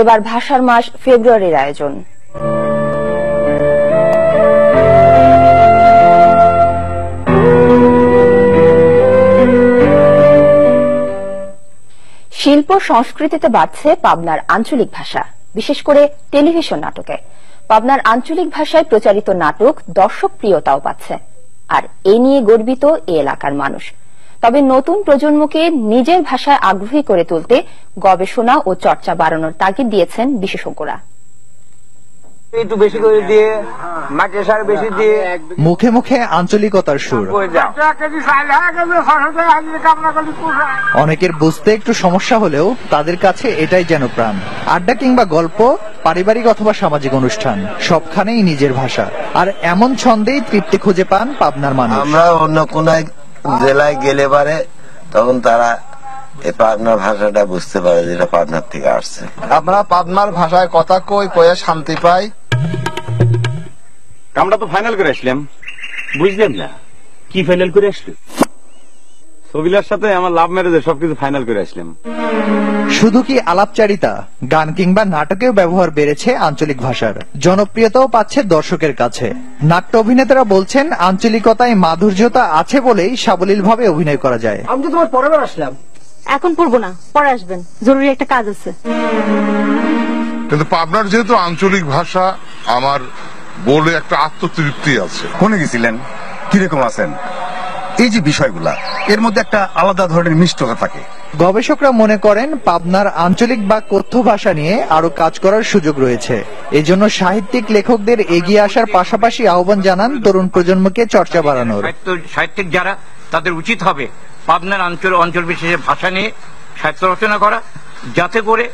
এবার ভাষার মাস ফেব্রুয়ারির আয়োজন। শিল্প সংস্কৃতিতে বাড়ছে পাবনার আঞ্চলিক ভাষা, বিশেষ করে টেলিভিশন নাটকে। পাবনার আঞ্চলিক ভাষায় প্রচারিত নাটক দর্শক প্রিয়তাও পাচ্ছে, আর এ নিয়ে গর্বিত এ এলাকার মানুষ। তবে নতুন প্রজন্মকে নিজের ভাষায় আগ্রহী করে তুলতে গবেষণা ও চর্চা বাড়ানোর তাগিদ দিয়েছেন বিশেষজ্ঞরা। একটু বেশি করে দিয়ে মাটির সার বেশি দিয়ে মুখে মুখে আঞ্চলিকতার সুর। অনেকের বুঝতে একটু সমস্যা হলেও তাদের কাছে এটাই যেন প্রাণ। আড্ডা কিংবা গল্প, পারিবারিক অথবা সামাজিক অনুষ্ঠান, সবখানেই নিজের ভাষা। আর এমন ছন্দেই তৃপ্তি খুঁজে পান পাবনার মানুষ। আমরা অন্য কোন জেলায় গেলে পারে তখন তারা এই পাবনার ভাষাটা বুঝতে পারে যেটা পাবনার থেকে আসছে। আমরা পাবনার ভাষায় কথা কয়ে শান্তি পাই। আমরা তো ফাইনাল করে আসলাম, বুঝলেন না? কি ফাইনাল করে আসলো? সবিলার সাথে আমার লাভ ম্যারেজে সবকিছু ফাইনাল করে আসলাম। শুধু কি আলাপচারিতা, গান কিংবা নাটকেও ব্যবহার বেড়েছে আঞ্চলিক ভাষার। জনপ্রিয়তাও পাচ্ছে দর্শকের কাছে। নাট্য অভিনেতারা বলছেন আঞ্চলিকতায় মাধুর্যতা আছে বলেই সাবলীলভাবে অভিনয় করা যায়। আমি তো তোমার পরের বার আসলাম। এখন পড়বো না, পরে আসবেন, জরুরি একটা কাজ আছে। কিন্তু পাবনার যেহেতু আঞ্চলিক ভাষা আমার বলে একটা আত্মতৃপ্তি আছে। কোনে গেছিলেন, কিরকম আছেন, এই যে বিষয়গুলা, এর মধ্যে একটা আলাদা ধরনের মিষ্টতা থাকে। গবেষকরা মনে করেন পাবনার আঞ্চলিক বা কথ্য ভাষা নিয়ে আরো কাজ করার সুযোগ রয়েছে। এজন্য সাহিত্যিক লেখকদের এগিয়ে আসার পাশাপাশি আহ্বান জানান তরুণ প্রজন্মকে চর্চা বাড়ানোর। সাহিত্যিক যারা, তাদের উচিত হবে পাবনার অঞ্চল বিশেষে ভাষা নিয়ে সাহিত্য রচনা করা, যাতে করে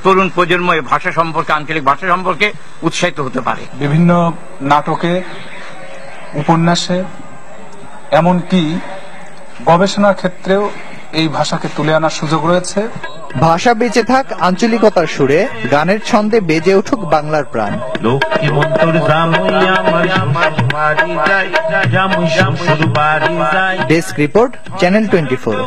তরুণ প্রজন্ম এই ভাষা সম্পর্কে, আঞ্চলিক ভাষা সম্পর্কে উৎসাহিত হতে পারে। বিভিন্ন নাটকে, উপন্যাসে, এমনকি গবেষণার ক্ষেত্রেও এই ভাষাকে তুলে আনার সুযোগ রয়েছে। ভাষা বেঁচে থাক আঞ্চলিকতার সুরে, গানের ছন্দে বেজে উঠুক বাংলার প্রাণ। Desk report, channel 24।